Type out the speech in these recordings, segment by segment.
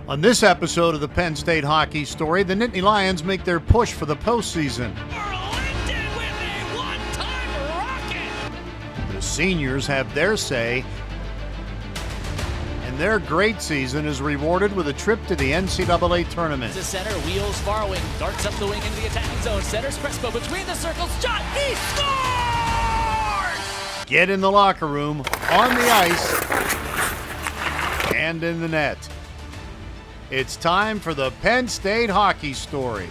On this episode of the Penn State Hockey Story, the Nittany Lions make their push for the postseason. The seniors have their say, and their great season is rewarded with a trip to the NCAA Tournament. The center wheels far wing, darts up the wing into the attacking zone. Centers Crespo between the circles. Shot. He scores! Get in the locker room, on the ice, and in the net. It's time for the Penn State Hockey Story.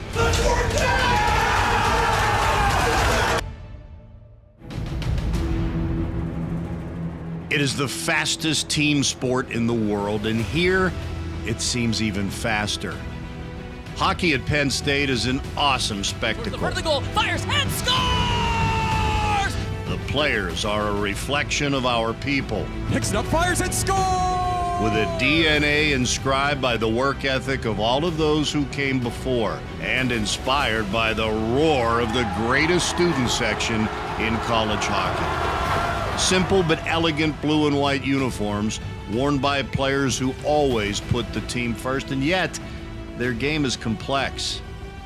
It is the fastest team sport in the world, and here it seems even faster. Hockey at Penn State is an awesome spectacle. The goal, fires and scores! The players are a reflection of our people. Picks it up, fires and scores! With a DNA inscribed by the work ethic of all of those who came before, and inspired by the roar of the greatest student section in college hockey. Simple but elegant blue and white uniforms worn by players who always put the team first, and yet their game is complex.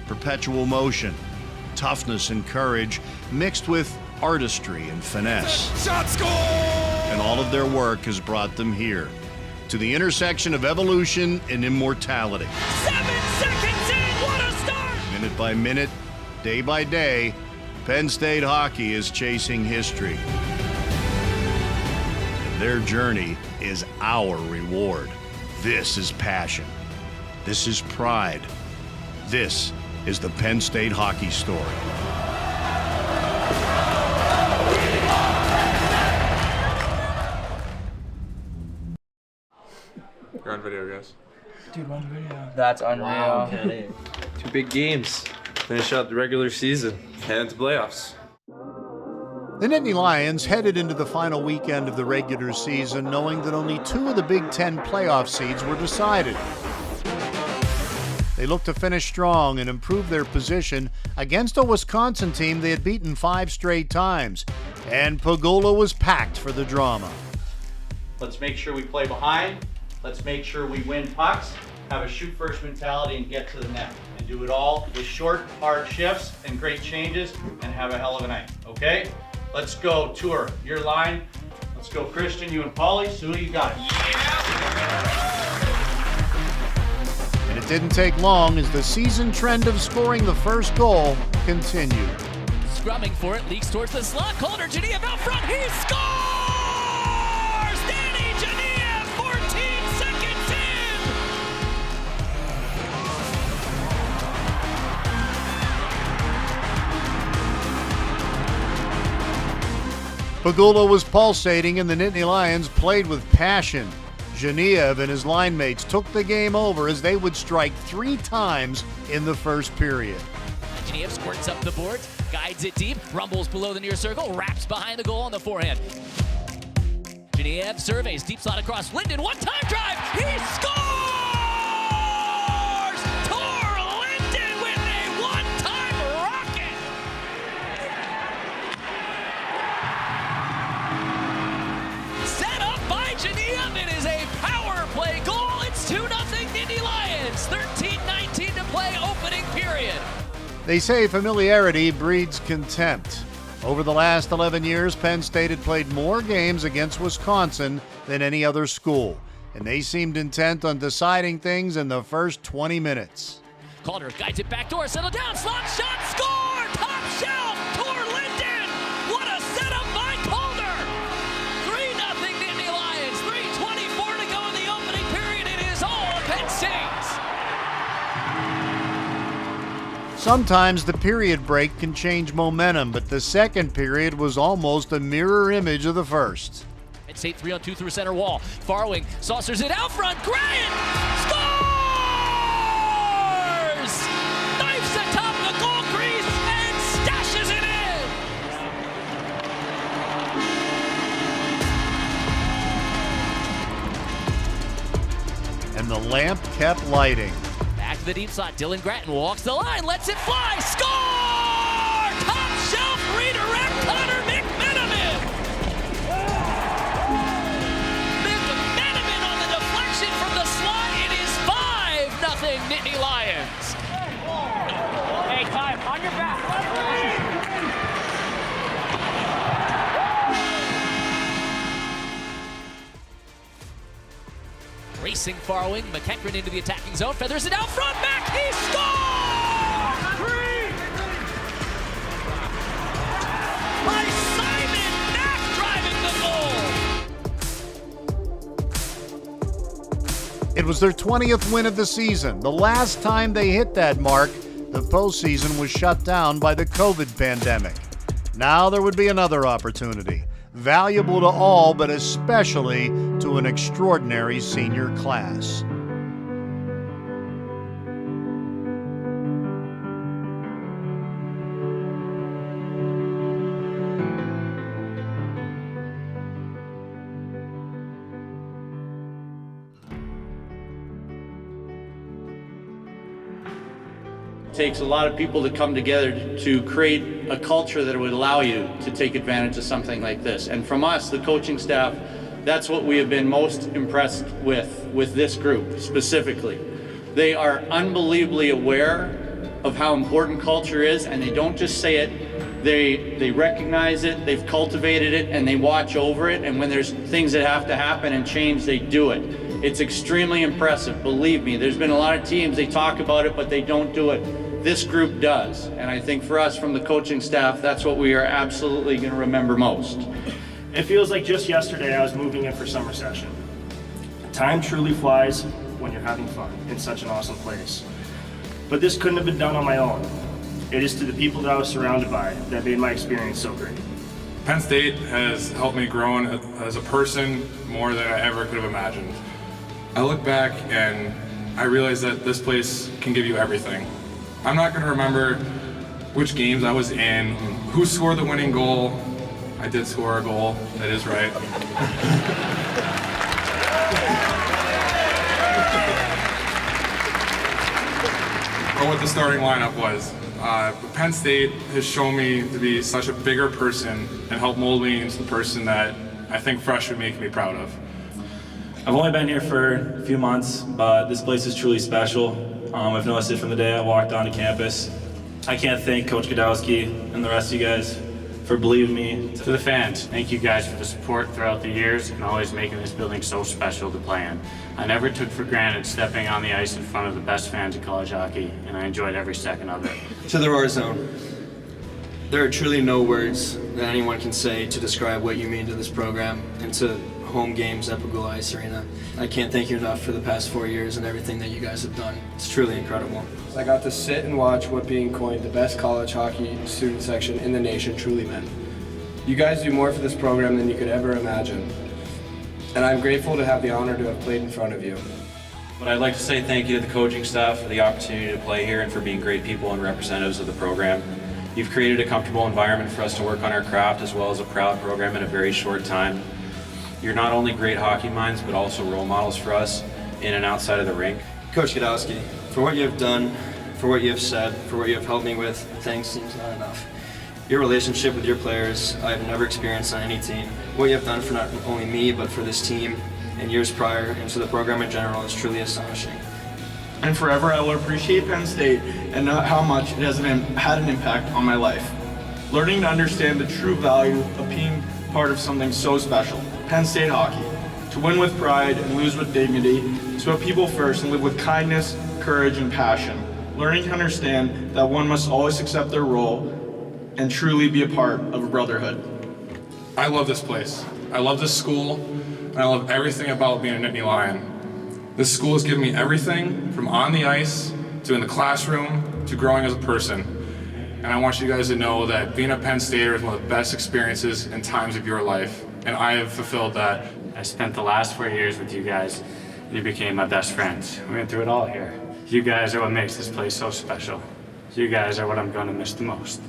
Perpetual motion, toughness and courage mixed with artistry and finesse. Shot score! And all of their work has brought them here, to the intersection of evolution and immortality. 7 seconds in, what a start! Minute by minute, day by day, Penn State hockey is chasing history. And their journey is our reward. This is passion. This is pride. This is the Penn State Hockey Story. You're on video, guys. Dude, one video. That's unreal. Two big games. Finish out the regular season. Head into playoffs. The Nittany Lions headed into the final weekend of the regular season knowing that only 2 of the Big Ten playoff seeds were decided. They looked to finish strong and improve their position against a Wisconsin team they had beaten 5 straight times, and Pagula was packed for the drama. Let's make sure we play behind. Let's make sure we win pucks, have a shoot first mentality, and get to the net. And do it all with short, hard shifts and great changes, and have a hell of a night, okay? Let's go, Tour, your line. Let's go, Christian, you and Paulie. Sue, you got it. And it didn't take long as the season trend of scoring the first goal continued. Scrumming for it, leaks towards the slot. Calder, Genev out front, he scores! Danny Genev, 14 seconds in! Pagula was pulsating and the Nittany Lions played with passion. Genev and his line mates took the game over as they would strike 3 times in the first period. Genev squirts up the boards, guides it deep, rumbles below the near circle, wraps behind the goal on the forehand. Genev surveys, deep slot across Linden, one-time drive, he scores! Tor Linden with a one-time rocket! Set up by Genev, it is a power play goal, it's 2-0 Nittany Lions, 13-19 to play opening period. They say familiarity breeds contempt. Over the last 11 years, Penn State had played more games against Wisconsin than any other school, and they seemed intent on deciding things in the first 20 minutes. Calder guides it back door, settle down, slot shot, score! Top shelf, Tor Linden! What a setup by Calder! 3-0 Nittany Lions, 3:24 to go in the opening period. It is all Penn State! Sometimes the period break can change momentum, but the second period was almost a mirror image of the first. Penn State 3-on-2 through center wall. Far wing, saucers it out front. Grant scores! Knifes atop the goal crease and stashes it in! And the lamp kept lighting. Back to the deep slot. Dylan Gratton walks the line, lets it fly. Score! Top shelf redirect. Connor McMenamin. McMenamin on the deflection from the slot. It is 5 Nittany Lions. Hey, time, on your back. Racing forward, McEachran into the attacking zone, feathers it out front, back, he scores! By Simon Knapp driving the goal! It was their 20th win of the season. The last time they hit that mark, the postseason was shut down by the COVID pandemic. Now there would be another opportunity, valuable to all, but especially to an extraordinary senior class. It takes a lot of people to come together to create a culture that would allow you to take advantage of something like this. And from us, the coaching staff, that's what we have been most impressed with this group specifically. They are unbelievably aware of how important culture is, and they don't just say it, they recognize it, they've cultivated it, and they watch over it, and when there's things that have to happen and change, they do it. It's extremely impressive, believe me. There's been a lot of teams, they talk about it, but they don't do it. This group does, and I think for us from the coaching staff, that's what we are absolutely going to remember most. It feels like just yesterday I was moving in for summer session. Time truly flies when you're having fun in such an awesome place. But this couldn't have been done on my own. It is to the people that I was surrounded by that made my experience so great. Penn State has helped me grow as a person more than I ever could have imagined. I look back and I realize that this place can give you everything. I'm not going to remember which games I was in, who scored the winning goal. I did score a goal, that is right. Or what the starting lineup was. Penn State has shown me to be such a bigger person and helped mold me into the person that I think fresh would make me proud of. I've only been here for a few months, but this place is truly special. I've noticed it from the day I walked onto campus. I can't thank Coach Godowski and the rest of you guys for believing me. To the fans, thank you guys for the support throughout the years and always making this building so special to play in. I never took for granted stepping on the ice in front of the best fans of college hockey, and I enjoyed every second of it. To the Roar Zone, there are truly no words that anyone can say to describe what you mean to this program and to home games at Pagula Ice Arena. I can't thank you enough for the past 4 years and everything that you guys have done. It's truly incredible. I got to sit and watch what being coined the best college hockey student section in the nation truly meant. You guys do more for this program than you could ever imagine. And I'm grateful to have the honor to have played in front of you. But I'd like to say thank you to the coaching staff for the opportunity to play here and for being great people and representatives of the program. You've created a comfortable environment for us to work on our craft as well as a proud program in a very short time. You're not only great hockey minds, but also role models for us in and outside of the rink. Coach Godowski, for what you have done, for what you have said, for what you have helped me with, thanks seems not enough. Your relationship with your players, I have never experienced on any team. What you have done for not only me, but for this team and years prior, and to the program in general, is truly astonishing. And forever I will appreciate Penn State and know how much it has had an impact on my life. Learning to understand the true value of being part of something so special, Penn State hockey. To win with pride and lose with dignity, to put people first and live with kindness, courage, and passion. Learning to understand that one must always accept their role and truly be a part of a brotherhood. I love this place. I love this school, and I love everything about being a Nittany Lion. This school has given me everything from on the ice to in the classroom to growing as a person. And I want you guys to know that being a Penn Stater is one of the best experiences and times of your life, and I have fulfilled that. I spent the last 4 years with you guys, and you became my best friends. We went through it all here. You guys are what makes this place so special. You guys are what I'm gonna miss the most.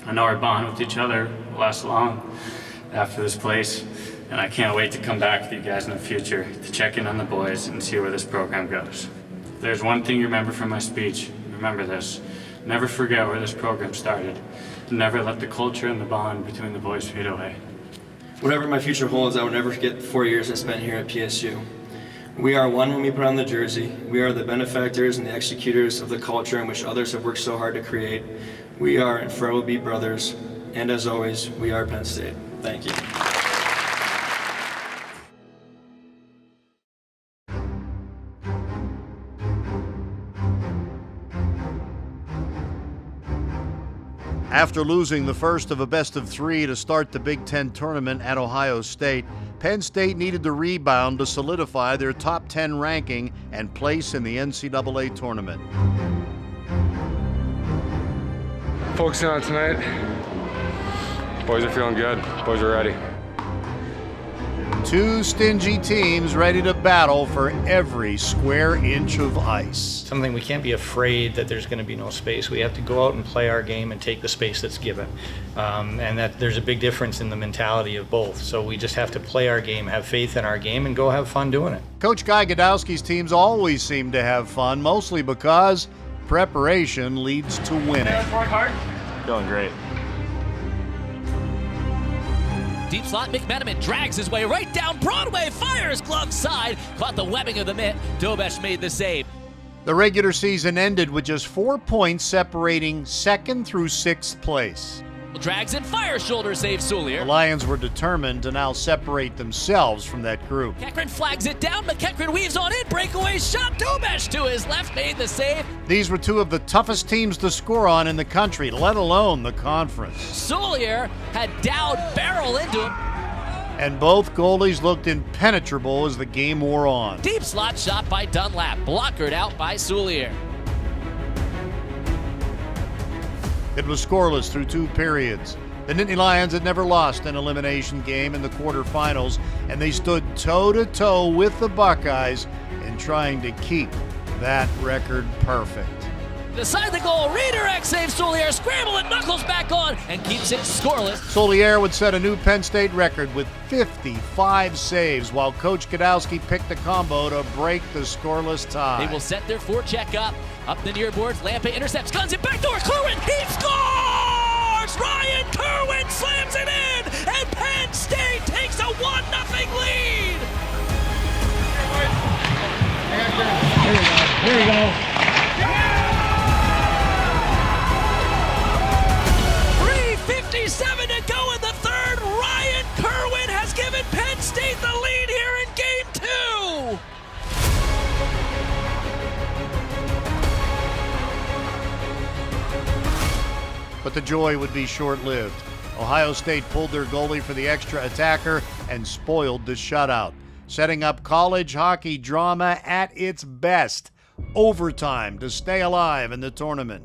I know our bond with each other will last long after this place, and I can't wait to come back with you guys in the future to check in on the boys and see where this program goes. If there's one thing you remember from my speech, remember this. Never forget where this program started. Never let the culture and the bond between the boys fade away. Whatever my future holds, I will never forget the 4 years I spent here at PSU. We are one when we put on the jersey. We are the benefactors and the executors of the culture in which others have worked so hard to create. We are and forever will be brothers. And as always, we are Penn State. Thank you. After losing the first of a best-of-3 to start the Big Ten tournament at Ohio State, Penn State needed to rebound to solidify their top 10 ranking and place in the NCAA Tournament. Focusing on tonight. Boys are feeling good. Boys are ready. Two stingy teams ready to battle for every square inch of ice. Something we can't be afraid that there's going to be no space. We have to go out and play our game and take the space that's given. And that there's a big difference in the mentality of both. So we just have to play our game, have faith in our game, and go have fun doing it. Coach Guy Godowski's teams always seem to have fun, mostly because preparation leads to winning. Work hard. Feeling great. Deep slot, McMenamin drags his way right down Broadway, fires glove side, caught the webbing of the mitt. Dobesh made the save. The regular season ended with just 4 points separating 2nd through 6th place. Drags and fires, shoulder save Soulier. The Lions were determined to now separate themselves from that group. McEachran flags it down, McEachran weaves on in, breakaway shot, Dobesh to his left made the save. These were two of the toughest teams to score on in the country, let alone the conference. Soulier had Dowd barrel into him. And both goalies looked impenetrable as the game wore on. Deep slot shot by Dunlap, blockered out by Soulier. It was scoreless through 2 periods. The Nittany Lions had never lost an elimination game in the quarterfinals, and they stood toe-to-toe with the Buckeyes in trying to keep that record perfect. Beside the goal, redirect save Soulier, scramble and knuckles back on, and keeps it scoreless. Soulier would set a new Penn State record with 55 saves, while Coach Godowski picked a combo to break the scoreless tie. They will set their forecheck up the near boards. Lampe intercepts, guns it backdoor. Kerwin, he scores! Ryan Kerwin slams it in, and Penn State takes a 1-0 lead. Here we go. 3:57 to go in the third. Ryan Kerwin has given Penn State the lead here in Game 2. But the joy would be short-lived. Ohio State pulled their goalie for the extra attacker and spoiled the shutout, setting up college hockey drama at its best. Overtime to stay alive in the tournament.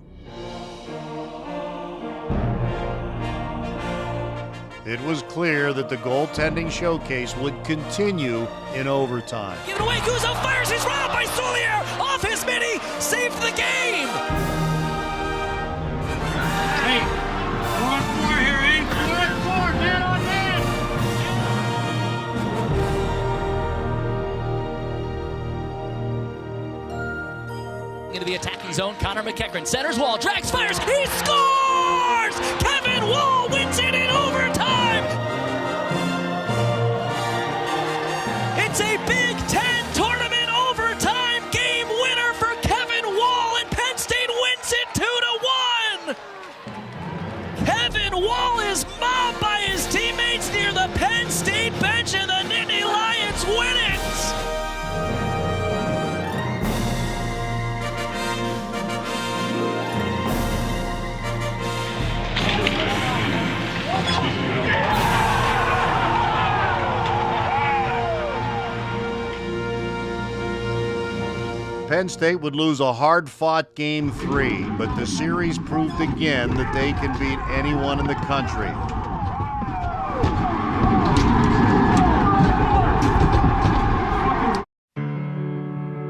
It was clear that the goaltending showcase would continue in overtime. Give it away, Guzzo fires, he's robbed by Soulier, off his mini, saved the game. Hey, 4-4 here, eh? 4-4, man on man. Into the attacking zone, Connor McEachran centers wall, drags, fires, he scores! Kevin Wall wins it in overtime! It's a Big Ten tournament overtime game winner for Kevin Wall, and Penn State wins it 2-1! Kevin Wall is mobbed by his teammates near the Penn State bench, and the Nittany Lions win it! Penn State would lose a hard-fought Game 3, but the series proved again that they can beat anyone in the country.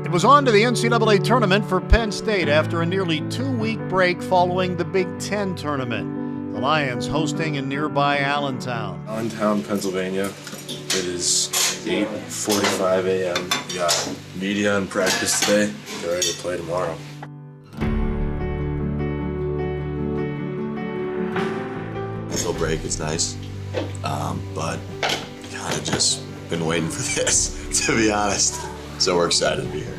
It was on to the NCAA Tournament for Penn State after a nearly 2-week break following the Big Ten Tournament. The Lions hosting in nearby Allentown. Allentown, Pennsylvania. It is 8:45 a.m. We got media and practice today. Get ready to play tomorrow. Little break is nice, but kind of just been waiting for this, to be honest. So we're excited to be here.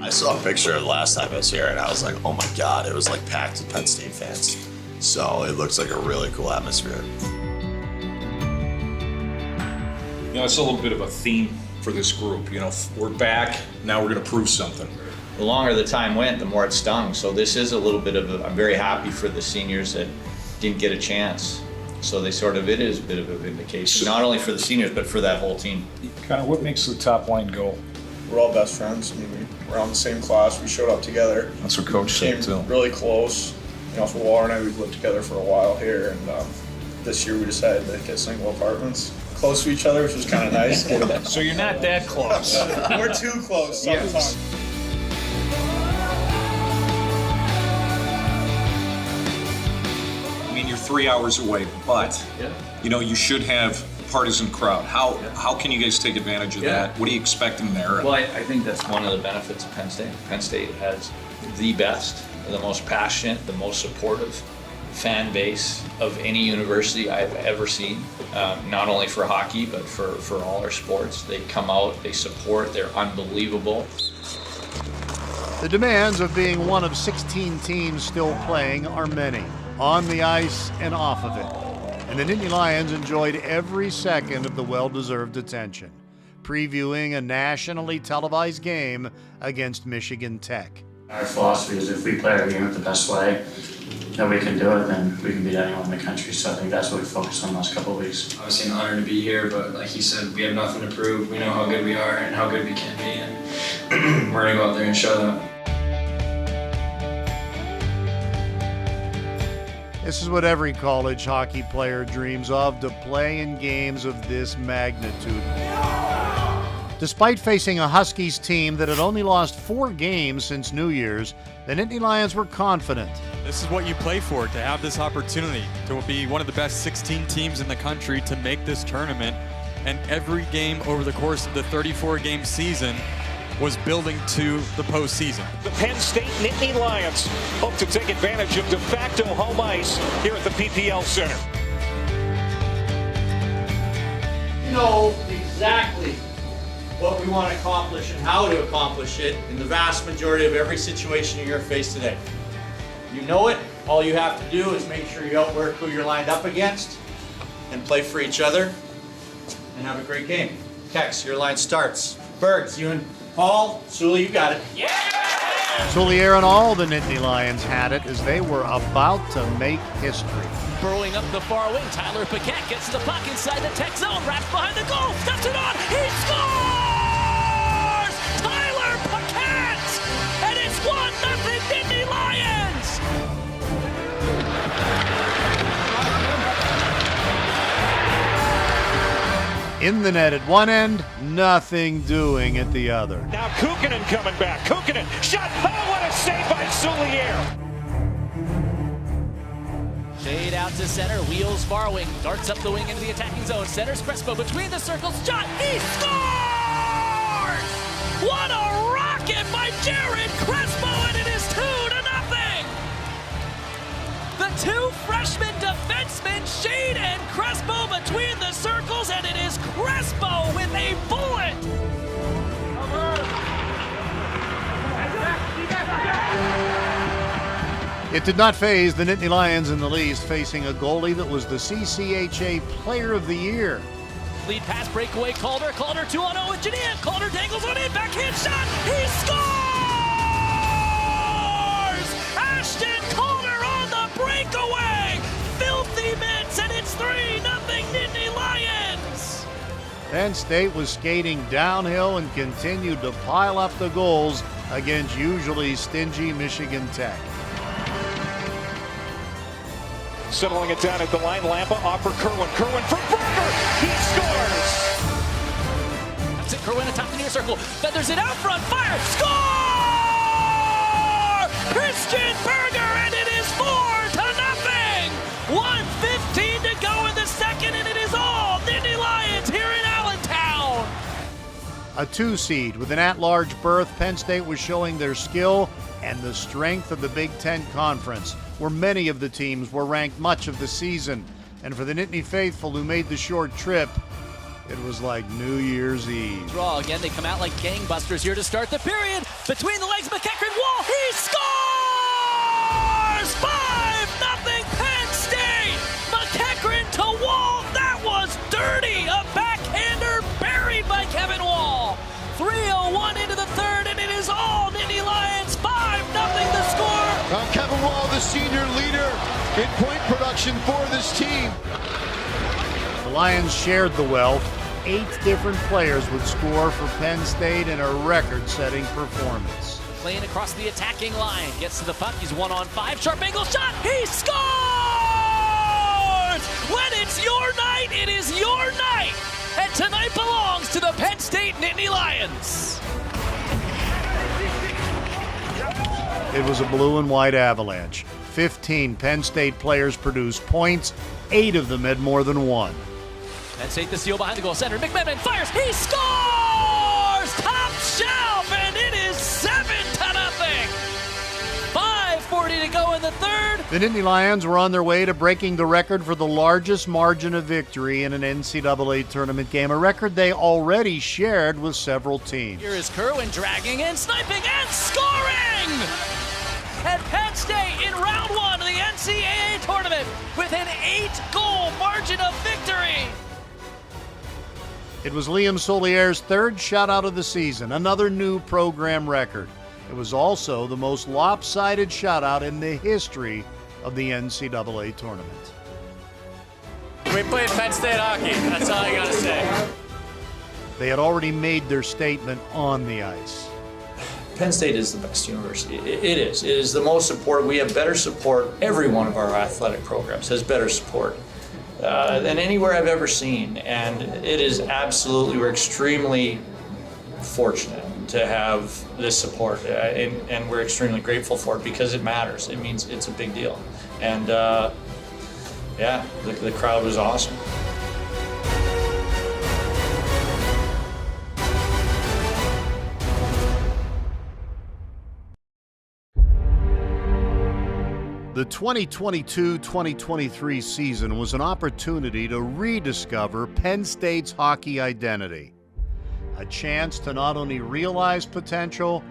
I saw a picture of the last time I was here, and I was like, oh my God, it was like packed with Penn State fans. So it looks like a really cool atmosphere. You know, it's a little bit of a theme for this group. You know, we're back, now we're going to prove something. The longer the time went, the more it stung. So this is a little bit of I'm very happy for the seniors that didn't get a chance. So it is a bit of a vindication, not only for the seniors, but for that whole team. Kind of what makes the top line go? We're all best friends. I mean, we're on the same class. We showed up together. That's what Coach said too. Really close. You know, for Waller and I, we've lived together for a while here, and this year we decided to get single apartments close to each other, which was kind of nice. So you're not that close. We're too close sometimes. Yes. I mean, you're 3 hours away, but you know, you should have a partisan crowd. How can you guys take advantage of that? What are you expecting there? Well, I think that's one of the benefits of Penn State. Penn State has the best, the most passionate, the most supportive fan base of any university I've ever seen, not only for hockey, but for all our sports. They come out, they support, they're unbelievable. The demands of being one of 16 teams still playing are many, on the ice and off of it. And the Nittany Lions enjoyed every second of the well-deserved attention, previewing a nationally televised game against Michigan Tech. Our philosophy is if we play our game the best way that we can do it, then we can beat anyone in the country. So I think that's what we focused on the last couple of weeks. Obviously an honor to be here, but like he said, we have nothing to prove. We know how good we are and how good we can be, and we're gonna go out there and show that. This is what every college hockey player dreams of, to play in games of this magnitude. Despite facing a Huskies team that had only lost 4 games since New Year's, the Nittany Lions were confident. This is what you play for, to have this opportunity to be one of the best 16 teams in the country to make this tournament. And every game over the course of the 34-game season was building to the postseason. The Penn State Nittany Lions hope to take advantage of de facto home ice here at the PPL Center. You know exactly what we want to accomplish and how to accomplish it in the vast majority of every situation you're faced today. You know it. All you have to do is make sure you outwork who you're lined up against and play for each other and have a great game. Kex, your line starts. Bergs, you and Paul, Sully, you got it. Yeah! Soulier and all the Nittany Lions had it as they were about to make history. Burrowing up the far wing, Tyler Paquette gets the puck inside the Tech zone, wraps behind the goal, steps it on, he scores! Tyler Paquette! And it's 1-0 Nittany Lions! In the net at one end, nothing doing at the other. Now Kukkonen coming back. Kukkonen, shot! Oh, what a save by Soulier! Fade out to center, wheels far wing, darts up the wing into the attacking zone, centers Crespo between the circles, shot, he scores! What a rocket by Jared Crespo, and it is 2-0! The two freshman defensemen, Shade and Crespo between the circles, and it is Crespo with a bullet! It did not faze the Nittany Lions in the least, facing a goalie that was the CCHA Player of the Year. Lead pass, breakaway, Calder 2-on-0 with Janian. Calder dangles on in, backhand shot, he scores! Ashton Calder on the breakaway! Filthy mitts, and it's 3-0 Nittany Lions! Penn State was skating downhill and continued to pile up the goals against usually stingy Michigan Tech. Settling it down at the line, Lampa off for Kerwin. Kerwin for Berger, he scores! That's it, Kerwin atop the near circle, feathers it out front, fire, score! Christian Berger, and it is 4-0! 1:15 to go in the second, and it is all Nittany Lions here in Allentown! A 2-seed with an at-large berth, Penn State was showing their skill and the strength of the Big Ten Conference, where many of the teams were ranked much of the season. And for the Nittany faithful who made the short trip, It was like New Year's Eve. Draw again. They come out like gangbusters here to start the period. Between the legs, McEachran, Wall, he scores! 5-0 Penn State! McEachran to Wall. That was dirty. A backhander buried by Kevin Wall. 3:01 into the third, and it is all Nittany Lions. 5-0 the score. Kevin Wall, the senior leader in point production for this team. The Lions shared the wealth. 8 different players would score for Penn State in a record-setting performance. Playing across the attacking line. Gets to the puck. He's 1-on-5. Sharp angle shot. He scores! When it's your night, it is your night. And tonight belongs to the Penn State Nittany Lions. It was a blue and white avalanche. 15 Penn State players produced points. 8 of them had more than one. Penn State the steal behind the goal center. McMenamin fires. He scores! Top shelf, and it is 7-0. 5:40 to go in the third. The Nittany Lions were on their way to breaking the record for the largest margin of victory in an NCAA tournament game, a record they already shared with several teams. Here is Kerwin dragging in, sniping, and scoring! And Penn State in round 1 of the NCAA Tournament with an 8-goal margin of victory. It was Liam Solier's 3rd shutout of the season, another new program record. It was also the most lopsided shutout in the history of the NCAA Tournament. We played Penn State hockey. That's all I got to say. They had already made their statement on the ice. Penn State is the best university. It is. It is the most support. We have better support. Every one of our athletic programs has better support than anywhere I've ever seen. And it is absolutely, we're extremely fortunate to have this support. And we're extremely grateful for it because it matters. It means it's a big deal. And yeah, the crowd was awesome. The 2022-2023 season was an opportunity to rediscover Penn State's hockey identity. A chance to not only realize potential,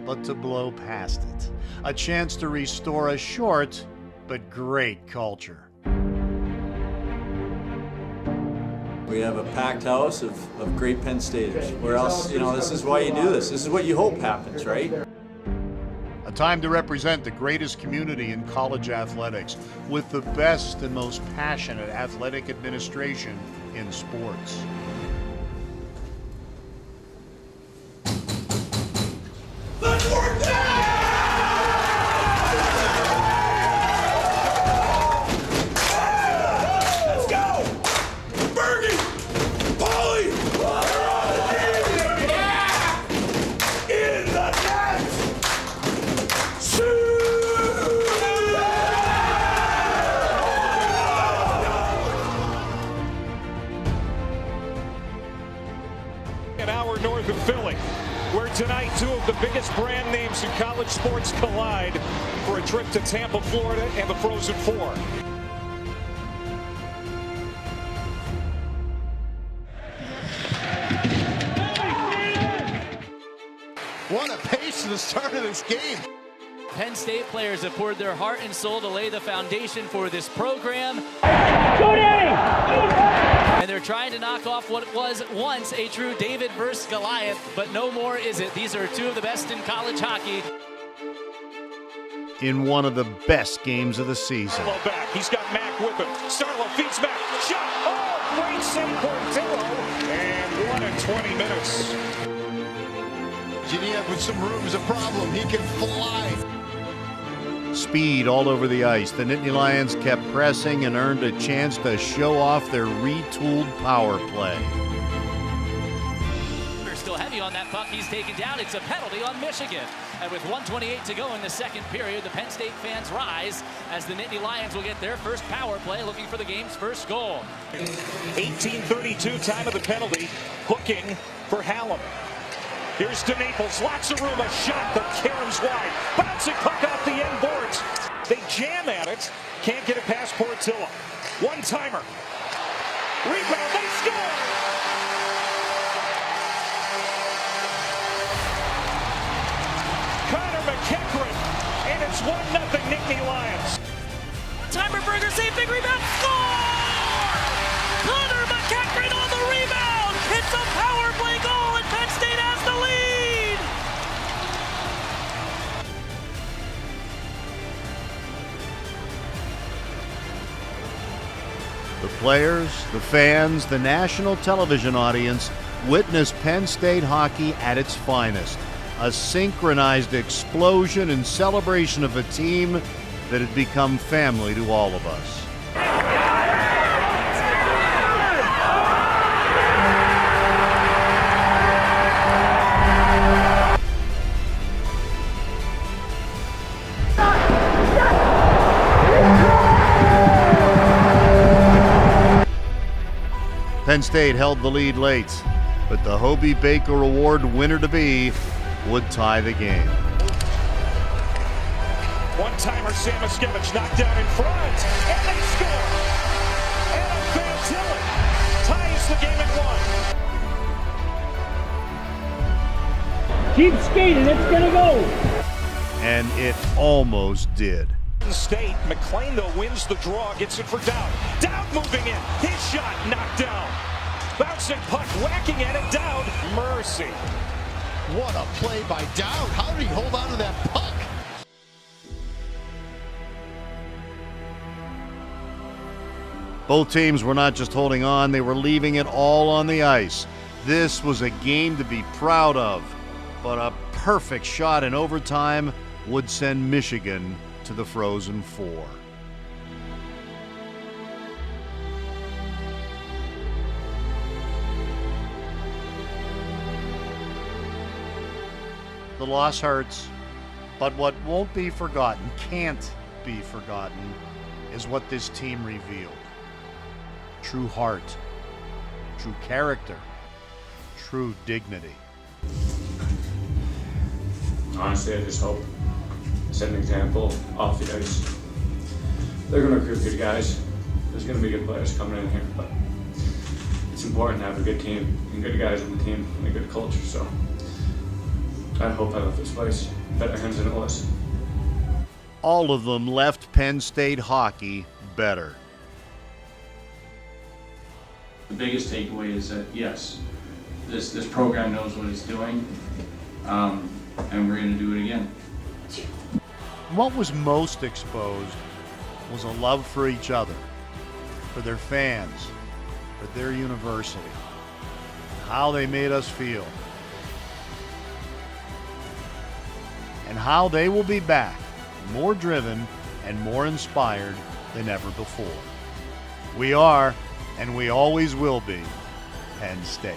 but to blow past it. A chance to restore a short but great culture. We have a packed house of great Penn Staters. Where else, this is why you do this. This is what you hope happens, right? A time to represent the greatest community in college athletics with the best and most passionate athletic administration in sports. Let's work Let's go! Bergie! Paulie! Yeah! In the net! An hour north of Philly, where tonight 2 of the biggest brand names in college sports collide for a trip to Tampa, Florida and the Frozen Four. What a pace to the start of this game. Penn State players have poured their heart and soul to lay the foundation for this program. And they're trying to knock off what was once a true David versus Goliath, but no more is it. These are 2 of the best in college hockey. In one of the best games of the season. Sarlo back. He's got Mack with him. Sarlo feeds back. Shot. Oh, great save, Portillo. And 1 in 20 minutes. Virginia with some room is a problem. He can fly. Speed all over the ice. The Nittany Lions kept pressing and earned a chance to show off their retooled power play. They're still heavy on that puck. He's taken down. It's a penalty on Michigan. And with 1:28 to go in the second period, the Penn State fans rise as the Nittany Lions will get their first power play, looking for the game's first goal. 18:32 time of the penalty. Hooking for Hallam. Here's DeNaples, lots of room, a shot, but Cairns wide. Bouncing puck off the end boards. They jam at it, can't get it past Portillo. One-timer. Rebound, they score! McEachran, and it's 1-0 Nittany Lions. Timer Berger save, big rebound, score! Connor McEachran on the rebound! It's a power play goal, and Penn State has the lead! The players, the fans, the national television audience witnessed Penn State hockey at its finest. A synchronized explosion and celebration of a team that had become family to all of us. Penn State held the lead late, but the Hobie Baker Award winner-to-be would tie the game. One-timer Samoskevich knocked down in front, and they score! Adam Van Tillen ties the game at 1. Keep skating, it's gonna go! And it almost did. Penn State, McLean though wins the draw, gets it for Dowd. Dowd moving in, his shot knocked down. Bouncing puck, whacking at it, Dowd, mercy. What a play by Dowd. How did he hold on to that puck? Both teams were not just holding on, they were leaving it all on the ice. This was a game to be proud of, but a perfect shot in overtime would send Michigan to the Frozen Four. The loss hurts, but what won't be forgotten, can't be forgotten, is what this team revealed. True heart, true character, true dignity. Honestly, I just hope I set an example off the ice. They're going to recruit good guys. There's going to be good players coming in here, but it's important to have a good team and good guys on the team and a good culture. So I hope I left this place in better hands than it was. All of them left Penn State hockey better. The biggest takeaway is that, yes, this program knows what it's doing, and we're going to do it again. What was most exposed was a love for each other, for their fans, for their university, how they made us feel, and how they will be back, more driven and more inspired than ever before. We are, and we always will be, Penn State.